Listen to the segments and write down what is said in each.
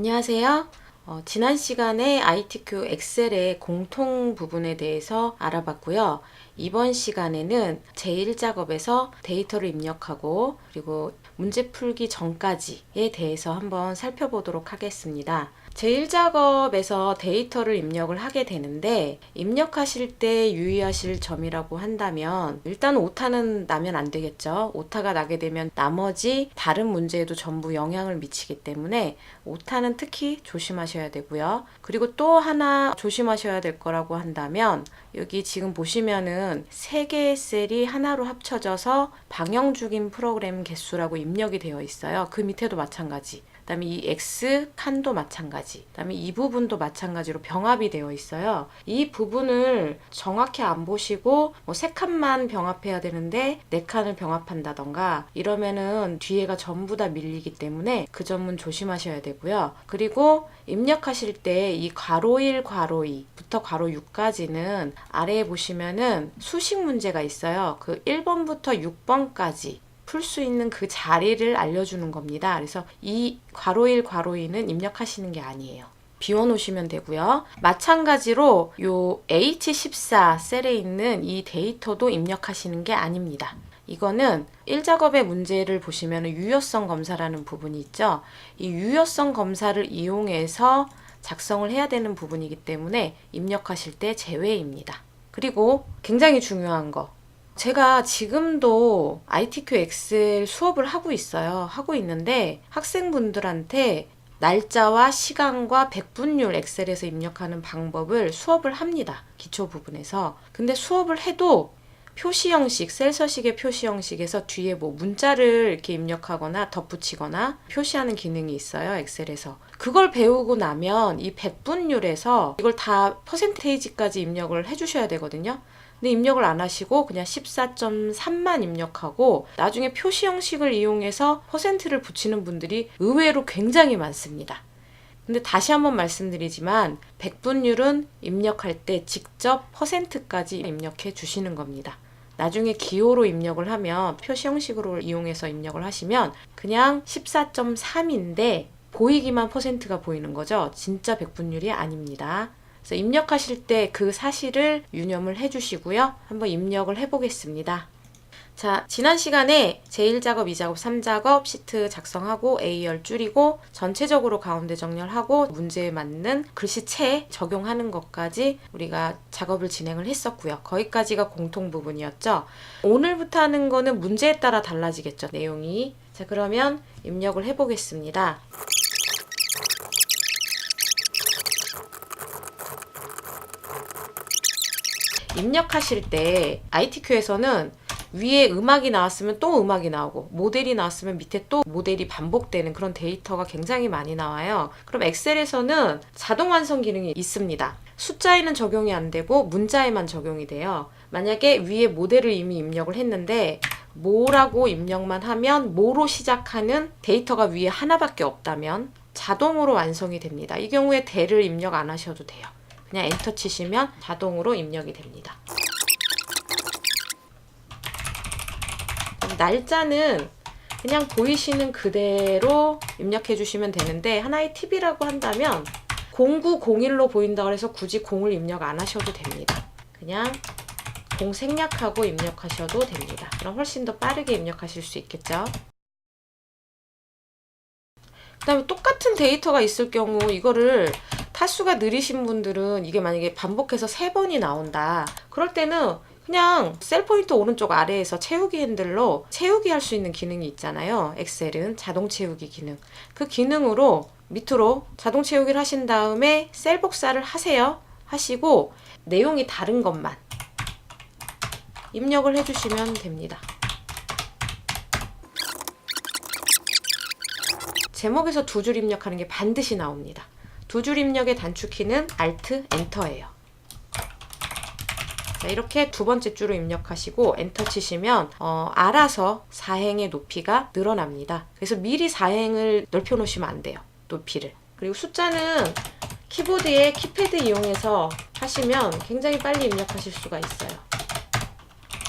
안녕하세요. 지난 시간에 ITQ 엑셀의 공통 부분에 대해서 알아봤고요. 이번 시간에는 제1작업에서 데이터를 입력하고 그리고 문제 풀기 전까지에 대해서 한번 살펴보도록 하겠습니다. 제1작업에서 데이터를 입력을 하게 되는데 입력하실 때 유의하실 점이라고 한다면 일단 오타는 나면 안 되겠죠. 오타가 나게 되면 나머지 다른 문제에도 전부 영향을 미치기 때문에 오타는 특히 조심하셔야 되고요. 그리고 또 하나 조심하셔야 될 거라고 한다면 여기 지금 보시면은 3개의 셀이 하나로 합쳐져서 방영 중인 프로그램 개수라고 입력이 되어 있어요. 그 밑에도 마찬가지. 그다음에 이 X 칸도 마찬가지. 그다음에 이 부분도 마찬가지로 병합이 되어 있어요. 이 부분을 정확히 안 보시고 뭐 3칸만 병합해야 되는데 4칸을 병합한다던가 이러면은 뒤에가 전부 다 밀리기 때문에 그 점은 조심하셔야 되고요. 그리고 입력하실 때 이 괄호 1, 괄호 2부터 괄호 6까지는 아래에 보시면은 수식 문제가 있어요. 그 1번부터 6번까지 풀 수 있는 그 자리를 알려주는 겁니다. 그래서 이 괄호 1, 괄호 2는 입력하시는 게 아니에요. 비워놓으시면 되고요. 마찬가지로 요 H14 셀에 있는 이 데이터도 입력하시는 게 아닙니다. 이거는 1작업의 문제를 보시면 유효성 검사라는 부분이 있죠. 이 유효성 검사를 이용해서 작성을 해야 되는 부분이기 때문에 입력하실 때 제외입니다. 그리고 굉장히 중요한 거. 제가 지금도 ITQ 엑셀 수업을 하고 있어요. 하고 있는데 학생분들한테 날짜와 시간과 백분율 엑셀에서 입력하는 방법을 수업을 합니다. 기초 부분에서. 근데 수업을 해도 표시 형식, 셀 서식의 표시 형식에서 뒤에 뭐 문자를 이렇게 입력하거나 덧붙이거나 표시하는 기능이 있어요. 엑셀에서. 그걸 배우고 나면 이 백분율에서 이걸 다 퍼센테이지까지 입력을 해주셔야 되거든요. 근데 입력을 안 하시고 그냥 14.3만 입력하고 나중에 표시 형식을 이용해서 퍼센트를 붙이는 분들이 의외로 굉장히 많습니다. 근데 다시 한번 말씀드리지만 백분율은 입력할 때 직접 퍼센트까지 입력해 주시는 겁니다. 나중에 기호로 입력을 하면 표시 형식으로 이용해서 입력을 하시면 그냥 14.3인데 보이기만 퍼센트가 보이는 거죠. 진짜 백분율이 아닙니다. 그래서 입력하실 때 그 사실을 유념을 해주시고요. 한번 입력을 해보겠습니다. 자, 지난 시간에 제1작업, 2작업, 3작업 시트 작성하고 A열 줄이고 전체적으로 가운데 정렬하고 문제에 맞는 글씨체 적용하는 것까지 우리가 작업을 진행을 했었고요. 거기까지가 공통 부분이었죠. 오늘부터 하는 거는 문제에 따라 달라지겠죠, 내용이. 자, 그러면 입력을 해보겠습니다. 입력하실 때 ITQ에서는 위에 음악이 나왔으면 또 음악이 나오고 모델이 나왔으면 밑에 또 모델이 반복되는 그런 데이터가 굉장히 많이 나와요. 그럼 엑셀에서는 자동 완성 기능이 있습니다. 숫자에는 적용이 안 되고 문자에만 적용이 돼요. 만약에 위에 모델을 이미 입력을 했는데 뭐라고 입력만 하면 뭐로 시작하는 데이터가 위에 하나밖에 없다면 자동으로 완성이 됩니다. 이 경우에 대를 입력 안 하셔도 돼요. 그냥 엔터 치시면 자동으로 입력이 됩니다. 날짜는 그냥 보이시는 그대로 입력해 주시면 되는데 하나의 팁이라고 한다면 0901로 보인다고 해서 굳이 0을 입력 안 하셔도 됩니다. 그냥 0 생략하고 입력하셔도 됩니다. 그럼 훨씬 더 빠르게 입력하실 수 있겠죠. 그 다음에 똑같은 데이터가 있을 경우 이거를 타수가 느리신 분들은 이게 만약에 반복해서 3번이 나온다. 그럴 때는 그냥 셀 포인터 오른쪽 아래에서 채우기 핸들로 채우기 할 수 있는 기능이 있잖아요. 엑셀은 자동 채우기 기능. 그 기능으로 밑으로 자동 채우기를 하신 다음에 셀 복사를 하세요. 하시고 내용이 다른 것만 입력을 해주시면 됩니다. 제목에서 2줄 입력하는 게 반드시 나옵니다. 2줄 입력의 단축키는 Alt, Enter예요. 자, 이렇게 두 번째 줄을 입력하시고 엔터 치시면 알아서 사행의 높이가 늘어납니다. 그래서 미리 사행을 넓혀 놓으시면 안 돼요. 높이를. 그리고 숫자는 키보드에 키패드 이용해서 하시면 굉장히 빨리 입력하실 수가 있어요.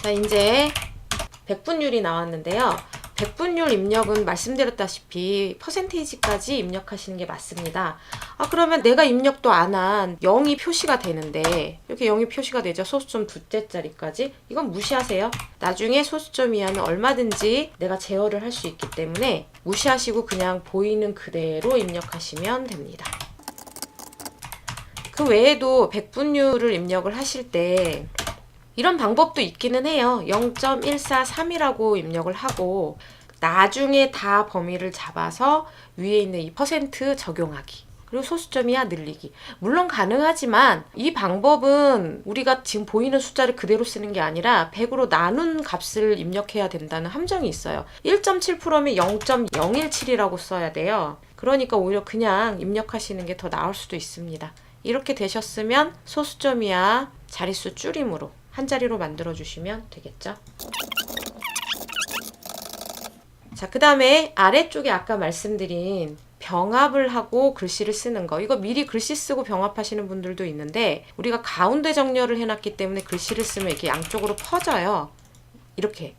자, 이제 백분율이 나왔는데요. 백분율 입력은 말씀드렸다시피 퍼센테이지까지 입력하시는 게 맞습니다. 그러면 내가 입력도 안 한 0이 표시가 되는데 이렇게 0이 표시가 되죠. 소수점 두째 자리까지. 이건 무시하세요. 나중에 소수점 이하는 얼마든지 내가 제어를 할 수 있기 때문에 무시하시고 그냥 보이는 그대로 입력하시면 됩니다. 그 외에도 백분율을 입력을 하실 때 이런 방법도 있기는 해요. 0.143이라고 입력을 하고 나중에 다 범위를 잡아서 위에 있는 이 퍼센트 적용하기. 그리고 소수점 이하 늘리기. 물론 가능하지만 이 방법은 우리가 지금 보이는 숫자를 그대로 쓰는 게 아니라 100으로 나눈 값을 입력해야 된다는 함정이 있어요. 1.7%면 0.017이라고 써야 돼요. 그러니까 오히려 그냥 입력하시는 게 더 나을 수도 있습니다. 이렇게 되셨으면 소수점 이하 자릿수 줄임으로 한 자리로 만들어 주시면 되겠죠. 자, 그 다음에 아래쪽에 아까 말씀드린 병합을 하고 글씨를 쓰는 거. 이거 미리 글씨 쓰고 병합하시는 분들도 있는데 우리가 가운데 정렬을 해놨기 때문에 글씨를 쓰면 이렇게 양쪽으로 퍼져요. 이렇게.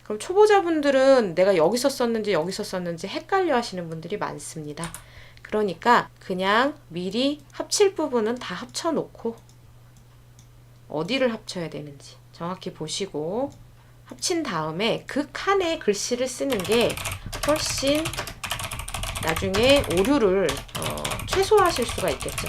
그럼 초보자분들은 내가 여기서 썼는지 헷갈려 하시는 분들이 많습니다. 그러니까 그냥 미리 합칠 부분은 다 합쳐놓고 어디를 합쳐야 되는지 정확히 보시고 합친 다음에 그 칸에 글씨를 쓰는 게 훨씬 나중에 오류를 최소화하실 수가 있겠죠.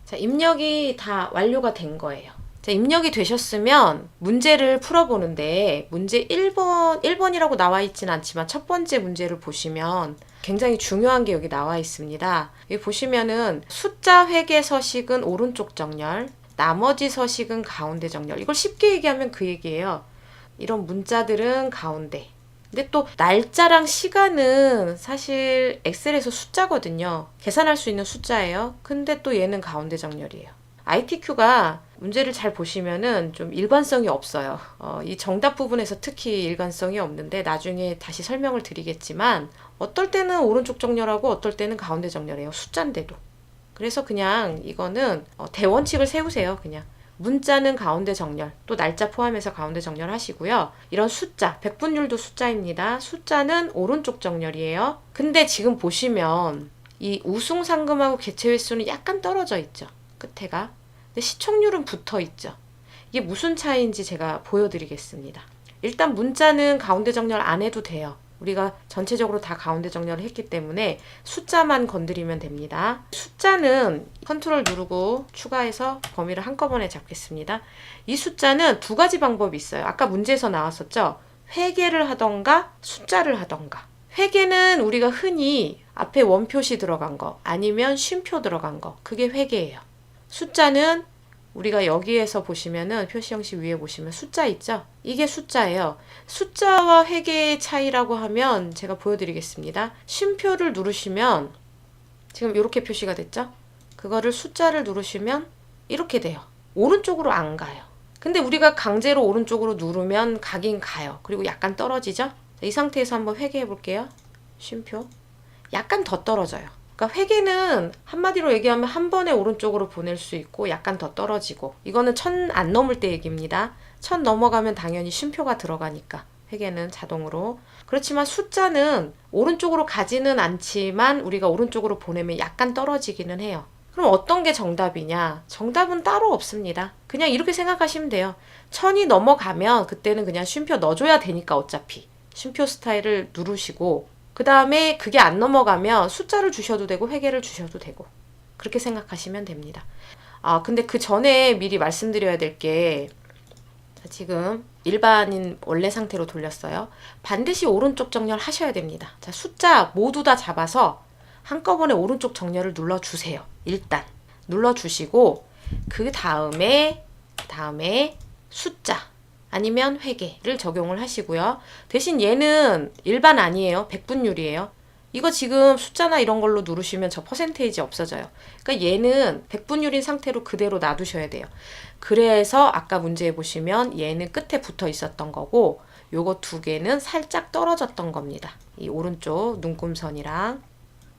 자, 입력이 다 완료가 된 거예요. 자, 입력이 되셨으면 문제를 풀어보는데 문제 1번이라고 나와 있진 않지만 첫 번째 문제를 보시면 굉장히 중요한 게 여기 나와 있습니다. 여기 보시면은 숫자 회계 서식은 오른쪽 정렬, 나머지 서식은 가운데 정렬. 이걸 쉽게 얘기하면 그 얘기예요. 이런 문자들은 가운데. 근데 또 날짜랑 시간은 사실 엑셀에서 숫자거든요. 계산할 수 있는 숫자예요. 근데 또 얘는 가운데 정렬이에요. ITQ가 문제를 잘 보시면은 좀 일관성이 없어요. 이 정답 부분에서 특히 일관성이 없는데 나중에 다시 설명을 드리겠지만 어떨 때는 오른쪽 정렬하고 어떨 때는 가운데 정렬해요. 숫자인데도. 그래서 그냥 이거는 대원칙을 세우세요. 그냥 문자는 가운데 정렬, 또 날짜 포함해서 가운데 정렬 하시고요. 이런 숫자, 백분율도 숫자입니다. 숫자는 오른쪽 정렬이에요. 근데 지금 보시면 이 우승 상금하고 개체 횟수는 약간 떨어져 있죠. 끝에가. 근데 시청률은 붙어 있죠. 이게 무슨 차이인지 제가 보여드리겠습니다. 일단 문자는 가운데 정렬 안 해도 돼요. 우리가 전체적으로 다 가운데 정렬을 했기 때문에 숫자만 건드리면 됩니다. 숫자는 컨트롤 누르고 추가해서 범위를 한꺼번에 잡겠습니다. 이 숫자는 두 가지 방법이 있어요. 아까 문제에서 나왔었죠. 회계를 하던가 숫자를 하던가. 회계는 우리가 흔히 앞에 원표시 들어간 거 아니면 쉼표 들어간 거. 그게 회계예요. 숫자는 우리가 여기에서 보시면은 표시 형식 위에 보시면 숫자 있죠? 이게 숫자예요. 숫자와 회계의 차이라고 하면 제가 보여드리겠습니다. 쉼표를 누르시면 지금 이렇게 표시가 됐죠? 그거를 숫자를 누르시면 이렇게 돼요. 오른쪽으로 안 가요. 근데 우리가 강제로 오른쪽으로 누르면 가긴 가요. 그리고 약간 떨어지죠? 이 상태에서 한번 회계해 볼게요. 쉼표. 약간 더 떨어져요. 그러니까 회계는 한마디로 얘기하면 한 번에 오른쪽으로 보낼 수 있고 약간 더 떨어지고 이거는 1000 안 넘을 때 얘기입니다. 1000 넘어가면 당연히 쉼표가 들어가니까 회계는 자동으로. 그렇지만 숫자는 오른쪽으로 가지는 않지만 우리가 오른쪽으로 보내면 약간 떨어지기는 해요. 그럼 어떤 게 정답이냐? 정답은 따로 없습니다. 그냥 이렇게 생각하시면 돼요. 1000이 넘어가면 그때는 그냥 쉼표 넣어줘야 되니까 어차피 쉼표 스타일을 누르시고 그 다음에 그게 안 넘어가면 숫자를 주셔도 되고 회계를 주셔도 되고 그렇게 생각하시면 됩니다. 근데 그 전에 미리 말씀드려야 될 게 지금 일반인 원래 상태로 돌렸어요. 반드시 오른쪽 정렬 하셔야 됩니다. 자, 숫자 모두 다 잡아서 한꺼번에 오른쪽 정렬을 눌러주세요. 일단 눌러주시고 그 다음에 숫자 아니면 회계를 적용을 하시고요. 대신 얘는 일반 아니에요. 백분율이에요. 이거 지금 숫자나 이런 걸로 누르시면 저 퍼센테이지 없어져요. 그러니까 얘는 백분율인 상태로 그대로 놔두셔야 돼요. 그래서 아까 문제에 보시면 얘는 끝에 붙어 있었던 거고 요거 두 개는 살짝 떨어졌던 겁니다. 이 오른쪽 눈금선이랑.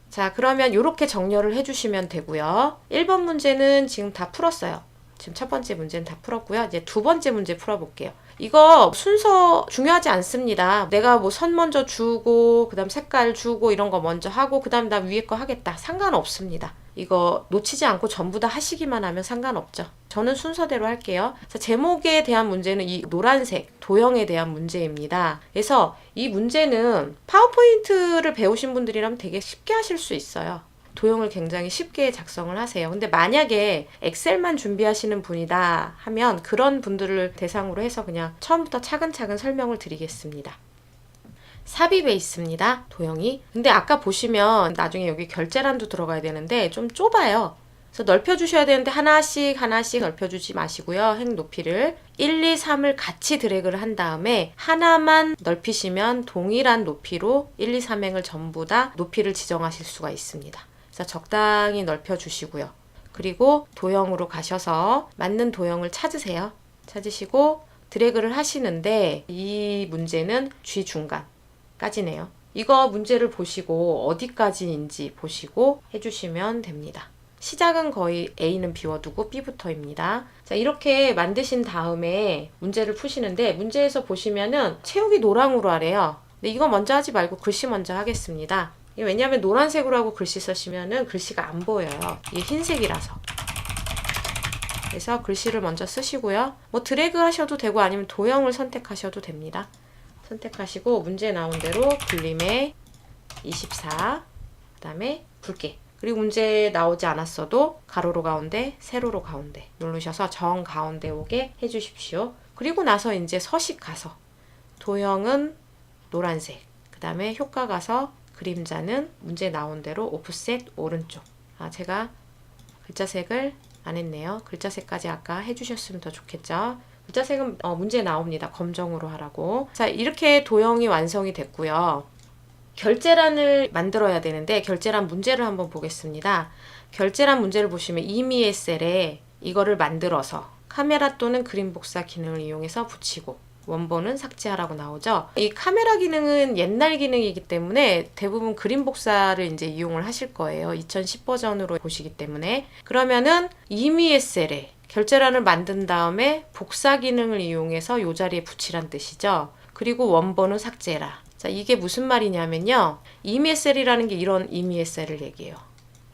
자, 그러면 이렇게 정렬을 해주시면 되고요. 1번 문제는 지금 다 풀었어요. 지금 첫 번째 문제는 다 풀었고요. 이제 두 번째 문제 풀어볼게요. 이거 순서 중요하지 않습니다. 내가 뭐 선 먼저 주고 그다음 색깔 주고 이런 거 먼저 하고 그다음 나 위에 거 하겠다. 상관없습니다. 이거 놓치지 않고 전부 다 하시기만 하면 상관없죠. 저는 순서대로 할게요. 제목에 대한 문제는 이 노란색 도형에 대한 문제입니다. 그래서 이 문제는 파워포인트를 배우신 분들이라면 되게 쉽게 하실 수 있어요. 도형을 굉장히 쉽게 작성을 하세요. 근데 만약에 엑셀만 준비하시는 분이다 하면 그런 분들을 대상으로 해서 그냥 처음부터 차근차근 설명을 드리겠습니다. 삽입에 있습니다. 도형이. 근데 아까 보시면 나중에 여기 결제란도 들어가야 되는데 좀 좁아요. 그래서 넓혀주셔야 되는데 하나씩 넓혀주지 마시고요. 행 높이를 1, 2, 3을 같이 드래그를 한 다음에 하나만 넓히시면 동일한 높이로 1, 2, 3행을 전부 다 높이를 지정하실 수가 있습니다. 그래서 적당히 넓혀주시고요. 그리고 도형으로 가셔서 맞는 도형을 찾으세요. 찾으시고 드래그를 하시는데 이 문제는 G 중간까지네요. 이거 문제를 보시고 어디까지인지 보시고 해주시면 됩니다. 시작은 거의 A는 비워두고 B부터입니다. 자, 이렇게 만드신 다음에 문제를 푸시는데 문제에서 보시면은 채우기 노랑으로 하래요. 근데 이거 먼저 하지 말고 글씨 먼저 하겠습니다. 왜냐하면 노란색으로 하고 글씨 쓰시면은 글씨가 안 보여요. 이게 흰색이라서. 그래서 글씨를 먼저 쓰시고요. 뭐 드래그 하셔도 되고 아니면 도형을 선택하셔도 됩니다. 선택하시고 문제 나온 대로 굴림에 24, 그 다음에 굵게. 그리고 문제 나오지 않았어도 가로로 가운데, 세로로 가운데 누르셔서 정 가운데 오게 해주십시오. 그리고 나서 이제 서식 가서 도형은 노란색, 그 다음에 효과 가서 그림자는 문제 나온 대로 오프셋 오른쪽. 제가 글자색을 안 했네요. 글자색까지 아까 해주셨으면 더 좋겠죠. 글자색은 문제 나옵니다. 검정으로 하라고. 자, 이렇게 도형이 완성이 됐고요. 결제란을 만들어야 되는데 결제란 문제를 한번 보겠습니다. 결제란 문제를 보시면 이미의 셀에 이거를 만들어서 카메라 또는 그림 복사 기능을 이용해서 붙이고 원본은 삭제하라고 나오죠. 이 카메라 기능은 옛날 기능이기 때문에 대부분 그림 복사를 이제 이용을 하실 거예요. 2010 버전으로 보시기 때문에. 그러면은 이미의 셀에 결제란을 만든 다음에 복사 기능을 이용해서 이 자리에 붙이란 뜻이죠. 그리고 원본은 삭제해라. 자, 이게 무슨 말이냐면요. 이미의 셀이라는 게 이런 이미의 셀을 얘기해요.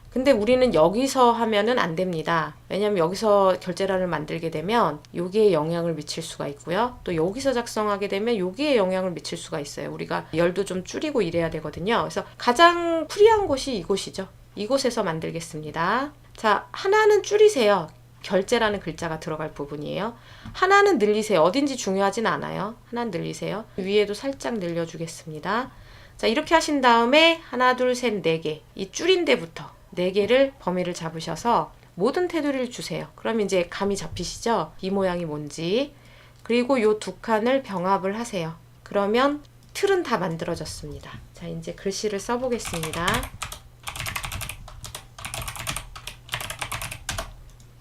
근데 우리는 여기서 하면은 안 됩니다. 왜냐면 여기서 결제란을 만들게 되면 여기에 영향을 미칠 수가 있고요. 또 여기서 작성하게 되면 여기에 영향을 미칠 수가 있어요. 우리가 열도 좀 줄이고 이래야 되거든요. 그래서 가장 프리한 곳이 이곳이죠. 이곳에서 만들겠습니다. 자, 하나는 줄이세요. 결제라는 글자가 들어갈 부분이에요. 하나는 늘리세요. 어딘지 중요하진 않아요. 하나는 늘리세요. 위에도 살짝 늘려주겠습니다. 자, 이렇게 하신 다음에 하나, 둘, 셋, 네 개. 이 줄인 데부터 4개를 범위를 잡으셔서 모든 테두리를 주세요. 그럼 이제 감이 잡히시죠? 이 모양이 뭔지. 그리고 요 두 칸을 병합을 하세요. 그러면 틀은 다 만들어졌습니다. 자, 이제 글씨를 써보겠습니다.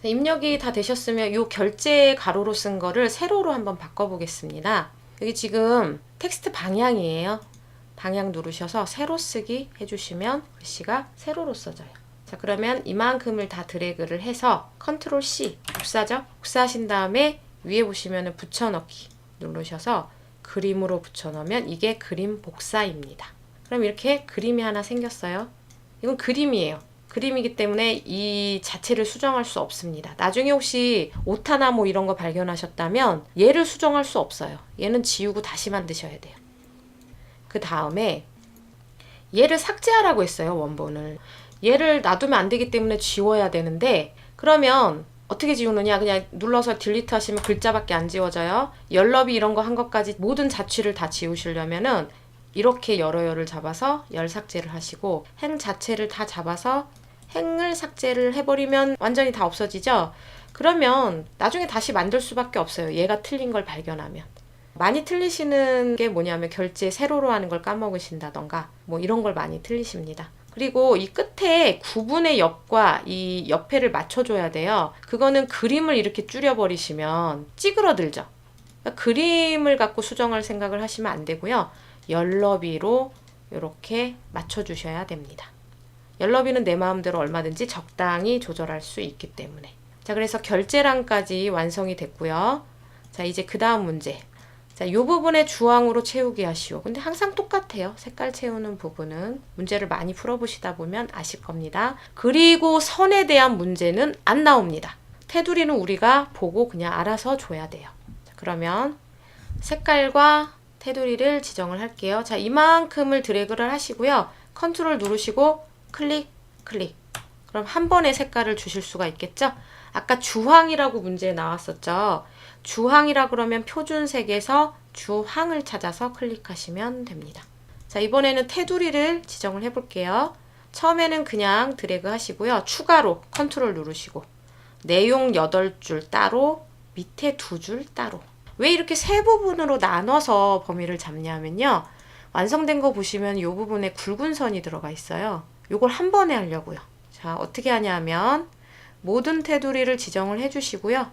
입력이 다 되셨으면 요 결제 가로로 쓴 거를 세로로 한번 바꿔보겠습니다. 여기 지금 텍스트 방향이에요. 방향 누르셔서 세로 쓰기 해주시면 글씨가 세로로 써져요. 자, 그러면 이만큼을 다 드래그를 해서 컨트롤 C, 복사죠? 복사하신 다음에 위에 보시면 붙여넣기 누르셔서 그림으로 붙여넣으면 이게 그림 복사입니다. 그럼 이렇게 그림이 하나 생겼어요. 이건 그림이에요. 그림이기 때문에 이 자체를 수정할 수 없습니다. 나중에 혹시 오타나 뭐 이런 거 발견하셨다면 얘를 수정할 수 없어요. 얘는 지우고 다시 만드셔야 돼요. 그 다음에 얘를 삭제하라고 했어요. 원본을. 얘를 놔두면 안 되기 때문에 지워야 되는데 그러면 어떻게 지우느냐. 그냥 눌러서 딜리트 하시면 글자밖에 안 지워져요. 열너비 이런 거 한 것까지 모든 자취를 다 지우시려면은 이렇게 여러 열을 잡아서 열 삭제를 하시고 행 자체를 다 잡아서 행을 삭제를 해버리면 완전히 다 없어지죠. 그러면 나중에 다시 만들 수밖에 없어요. 얘가 틀린 걸 발견하면. 많이 틀리시는 게 뭐냐면 결제 세로로 하는 걸 까먹으신다던가 뭐 이런 걸 많이 틀리십니다. 그리고 이 끝에 구분의 옆과 이 옆에를 맞춰줘야 돼요. 그거는 그림을 이렇게 줄여버리시면 찌그러들죠. 그러니까 그림을 갖고 수정할 생각을 하시면 안 되고요. 열너비로 이렇게 맞춰주셔야 됩니다. 열너비는 내 마음대로 얼마든지 적당히 조절할 수 있기 때문에. 자, 그래서 결제란까지 완성이 됐고요. 자, 이제 그 다음 문제. 자, 이 부분에 주황으로 채우기 하시오. 근데 항상 똑같아요. 색깔 채우는 부분은. 문제를 많이 풀어보시다 보면 아실 겁니다. 그리고 선에 대한 문제는 안 나옵니다. 테두리는 우리가 보고 그냥 알아서 줘야 돼요. 자, 그러면 색깔과 테두리를 지정을 할게요. 자, 이만큼을 드래그를 하시고요. 컨트롤 누르시고 클릭, 클릭. 그럼 한 번에 색깔을 주실 수가 있겠죠? 아까 주황이라고 문제에 나왔었죠? 주황이라 그러면 표준색에서 주황을 찾아서 클릭하시면 됩니다. 자, 이번에는 테두리를 지정을 해볼게요. 처음에는 그냥 드래그 하시고요. 추가로 컨트롤 누르시고 내용 8줄 따로, 밑에 2줄 따로. 왜 이렇게 세 부분으로 나눠서 범위를 잡냐면요. 완성된 거 보시면 이 부분에 굵은 선이 들어가 있어요. 이걸 한 번에 하려고요. 자, 어떻게 하냐면 모든 테두리를 지정을 해주시고요.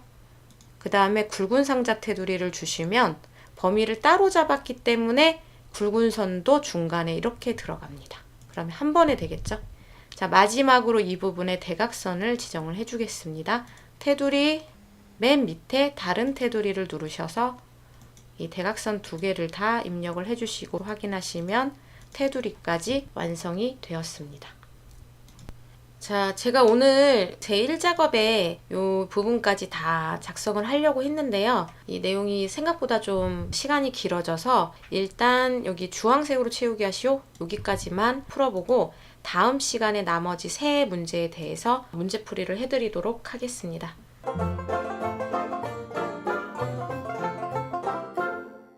그 다음에 굵은 상자 테두리를 주시면 범위를 따로 잡았기 때문에 굵은 선도 중간에 이렇게 들어갑니다. 그러면 한 번에 되겠죠? 자, 마지막으로 이 부분에 대각선을 지정을 해주겠습니다. 테두리 맨 밑에 다른 테두리를 누르셔서 이 대각선 2개를 다 입력을 해주시고 확인하시면 테두리까지 완성이 되었습니다. 자, 제가 오늘 제1작업에 이 부분까지 다 작성을 하려고 했는데요. 이 내용이 생각보다 좀 시간이 길어져서 일단 여기 주황색으로 채우기 하시오. 여기까지만 풀어보고 다음 시간에 나머지 세 문제에 대해서 문제풀이를 해드리도록 하겠습니다.